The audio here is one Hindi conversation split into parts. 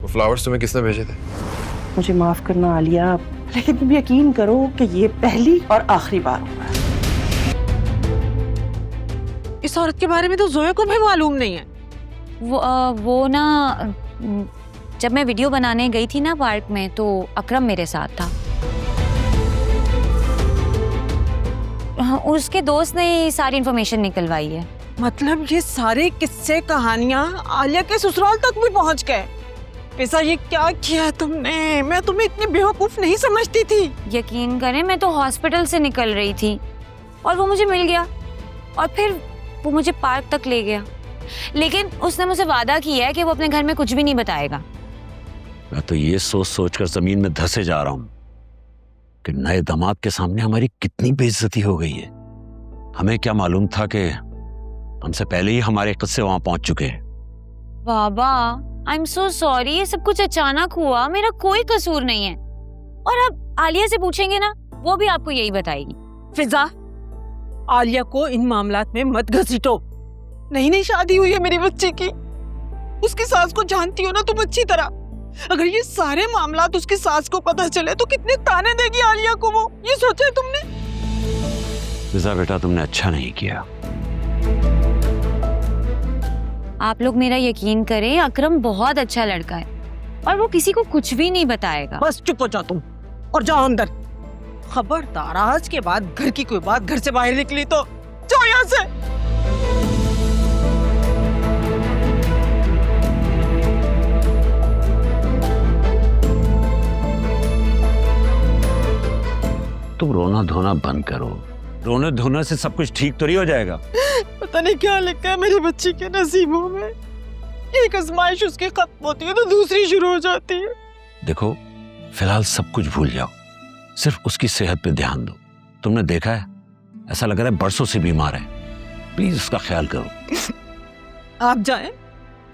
फ्लावर्स तुम्हें किसने भेजे थे? मुझे माफ करना आलिया, लेकिन तुम यकीन करो कि ये पहली और आखिरी बार हुआ है। इस औरत के बारे में तो जोया को भी मालूम नहीं है। वो ना जब मैं वीडियो बनाने गई थी ना पार्क में, तो अकरम मेरे साथ था। उसके दोस्त ने सारी इन्फॉर्मेशन निकलवाई है। मतलब ये सारे किस्से कहानियां आलिया के ससुराल तक भी पहुंच गए। फिजा, ये क्या किया है तुमने? मैं तुम्हें इतनी बेवकूफ नहीं समझती थी। यकीन करें, मैं तो हॉस्पिटल से निकल रही थी और वो मुझे मिल गया और फिर वो मुझे पार्क तक ले गया, लेकिन उसने मुझसे वादा किया है कि वो अपने घर में कुछ भी नहीं बताएगा। मैं तो ये सोच सोच कर जमीन में धंसे जा रहा हूं कि नए दामाद के सामने हमारी कितनी बेइज्जती हो गई है। हमें क्या मालूम था कि हमसे पहले ही हमारे किस्से वहां पहुंच चुके हैं। बाबा, आई एम सो सॉरी, ये सब कुछ अचानक हुआ, मेरा कोई कसूर नहीं है। और अब आलिया से पूछेंगे ना, वो भी आपको यही बताएगी। फिजा, आलिया को इन मामलात में मत घसीटो। नई शादी हुई है मेरी बच्ची की। उसकी सास को जानती हो ना तुम अच्छी तरह। अगर ये सारे मामलात उसकी सास को पता चले तो कितने ताने देगी आलिया को वो, ये सोचा है तुमने? फिजा बेटा, तुमने अच्छा नहीं किया। आप लोग मेरा यकीन करें, अकरम बहुत अच्छा लड़का है और वो किसी को कुछ भी नहीं बताएगा। बस चुप हो जा तुम और जाओ अंदर। खबरदार, आज के बाद घर की कोई बात घर से बाहर निकली तो जाओ यहाँ से। तुम रोना धोना बंद करो। रोने धोने से सब कुछ ठीक तो नहीं हो जाएगा। पता नहीं क्या लिखा है मेरी बच्ची के नसीबों में। एक आजमाइश उसकी खत्म होती है तो दूसरी शुरू हो जाती है। देखो, फिलहाल सब कुछ भूल जाओ, सिर्फ उसकी सेहत पे ध्यान दो। तुमने देखा है, ऐसा लग रहा है बरसों से बीमार है। प्लीज उसका ख्याल करो। आप जाएं,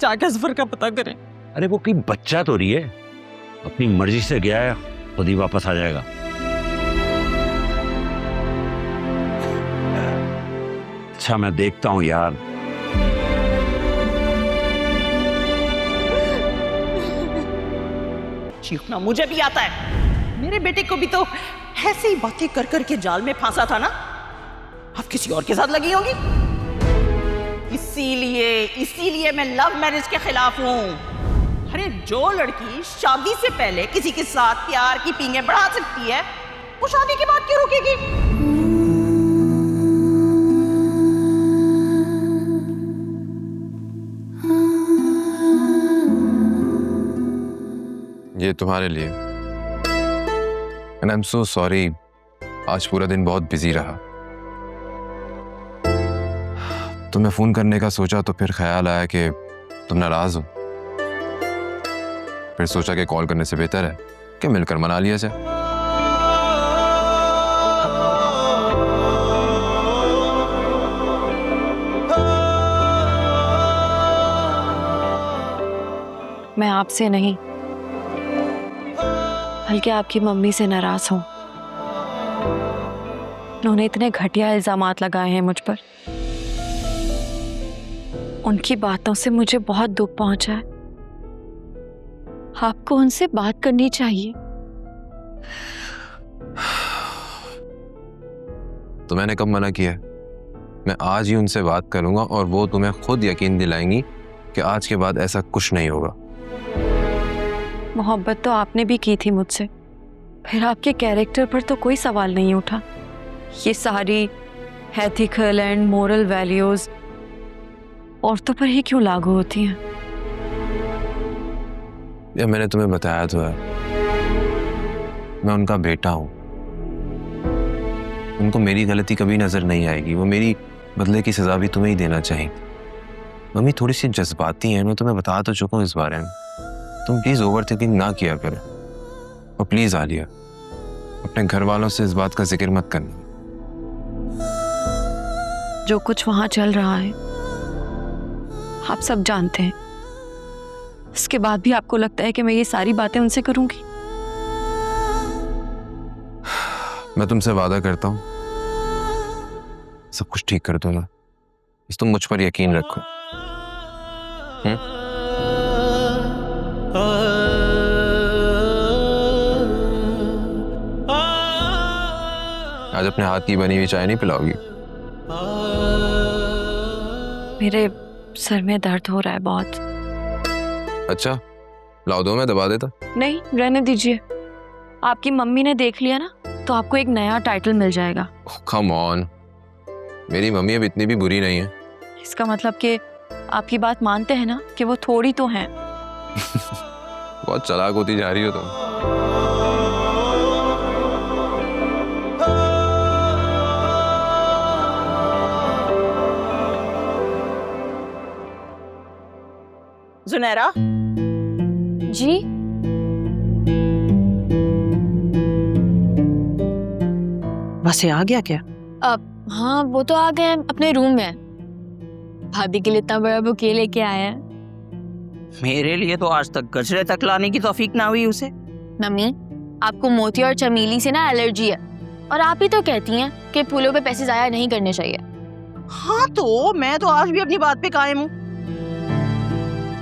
जाकर सफर का पता करें। अरे वो कोई बच्चा तो नहीं है, अपनी मर्जी से गया है, खुद ही वापस आ जाएगा। अच्छा, मैं देखता हूं यार। चीखना मुझे भी आता है। मेरे बेटे को भी तो ऐसी ही बातें कर कर के जाल में फांसा था ना। अब किसी और के साथ लगी होगी। इसीलिए मैं लव मैरिज के खिलाफ हूं। अरे जो लड़की शादी से पहले किसी के साथ प्यार की पींगे बढ़ा सकती है, वो शादी के बाद क्यों रुकेगी? ये तुम्हारे लिए। And I am so sorry, आज पूरा दिन बहुत बिजी रहा। तुम्हें फोन करने का सोचा तो फिर ख्याल आया कि तुम नाराज हो। फिर सोचा कि कॉल करने से बेहतर है कि मिलकर मना लिया जाए। मैं आपसे नहीं बल्कि आपकी मम्मी से नाराज हूं। उन्होंने इतने घटिया इल्जामात लगाए हैं मुझ पर। उनकी बातों से मुझे बहुत दुख पहुंचा है। आपको उनसे बात करनी चाहिए। तो मैंने कब मना किया? मैं आज ही उनसे बात करूंगा और वो तुम्हें खुद यकीन दिलाएंगी कि आज के बाद ऐसा कुछ नहीं होगा। मोहब्बत तो आपने भी की थी मुझसे, फिर आपके कैरेक्टर पर तो कोई सवाल नहीं उठा। ये सारी एथिकल एंड मोरल वैल्यूज औरतों पर ही क्यों लागू होती हैं? या मैंने तुम्हें बताया तो है, मैं उनका बेटा हूं। उनको मेरी गलती कभी नजर नहीं आएगी। वो मेरी बदले की सजा भी तुम्हें ही देना चाहिए। मम्मी थोड़ी सी जज्बाती हैं, मैं तुम्हें बता तो चुका हूं इस बारे में। तुम प्लीज ओवर थिंकिंग ना किया करो। और प्लीज आलिया, अपने घर वालों से इस बात का जिक्र मत करना। जो कुछ वहां चल रहा है आप सब जानते हैं। इसके बाद भी आपको लगता है कि मैं ये सारी बातें उनसे करूंगी? मैं तुमसे वादा करता हूं सब कुछ ठीक कर दूंगा। बस तुम मुझ पर यकीन रखो। आज अपने हाथ की बनी हुई चाय नहीं पिलाओगी? मेरे सर में दर्द हो रहा है बहुत। अच्छा, लाओ दो, मैं दबा देता। नहीं, रहने दीजिए। आपकी मम्मी ने देख लिया ना तो आपको एक नया टाइटल मिल जाएगा। कम ऑन, मेरी मम्मी अब इतनी भी बुरी नहीं है। इसका मतलब कि आपकी बात मानते हैं ना कि वो थोड़ी तो हैं। बहुत चालाक होती जा रही हो तुम। जुनैरा, जी वैसे आ गया क्या? हाँ, वो तो आ गए अपने रूम में। भाभी के लिए इतना बड़ा बुके लेके आया है। मेरे लिए तो आज तक गजरे तक लाने की तौफीक ना हुई उसे। मम्मी, आपको मोती और चमेली से ना एलर्जी है, और आप ही तो कहती हैं कि फूलों पे पैसे जाया नहीं करने चाहिए। हाँ तो मैं तो आज भी अपनी बात पे कायम हूँ।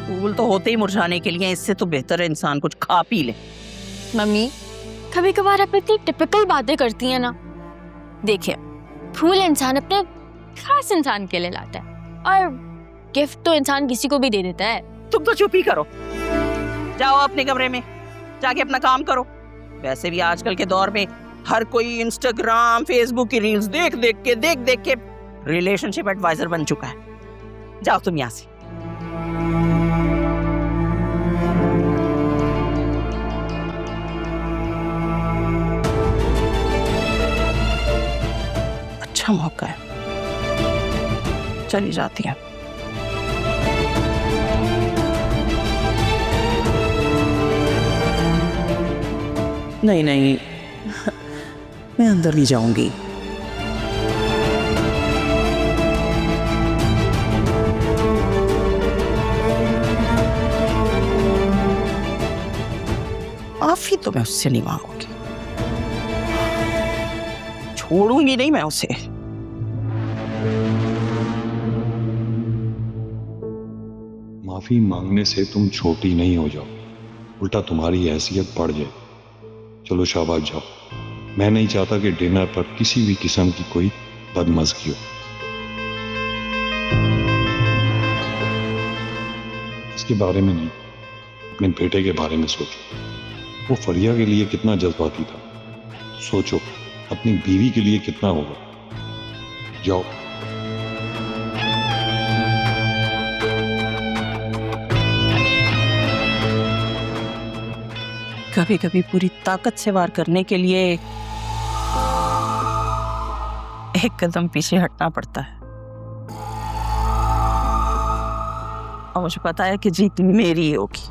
फूल तो होते ही मुरझाने के लिए, इससे तो बेहतर है इंसान कुछ खा पी ले। मम्मी, कभी कभार आप इतनी टिपिकल बातें करती हैं ना। देखिए, फूल इंसान अपने खास इंसान के लिए लाता है, और गिफ्ट तो इंसान किसी को भी दे देता है। तुम तो चुप ही करो, जाओ अपने कमरे में जाके अपना काम करो। वैसे भी आजकल के दौर में हर कोई इंस्टाग्राम फेसबुक की रील्स देख देख के रिलेशनशिप एडवाइजर बन चुका है। जाओ तुम यहाँ से। अच्छा मौका है, चली जाती है। नहीं नहीं, मैं अंदर नहीं जाऊंगी। माफी तो मैं उससे नहीं मांगूंगी, छोड़ूंगी नहीं मैं उसे। माफी मांगने से तुम छोटी नहीं हो जाओ, उल्टा तुम्हारी हैसियत बढ़ जाए। चलो शाबाश जाओ। मैं नहीं चाहता कि डिनर पर किसी भी किस्म की कोई बदमज़गी हो। इसके बारे में नहीं, अपने बेटे के बारे में सोचो। वो फरिया के लिए कितना जज्बाती था, सोचो अपनी बीवी के लिए कितना होगा। जाओ। कभी कभी पूरी ताकत से वार करने के लिए एक कदम पीछे हटना पड़ता है। और मुझे पता है कि जीत मेरी होगी।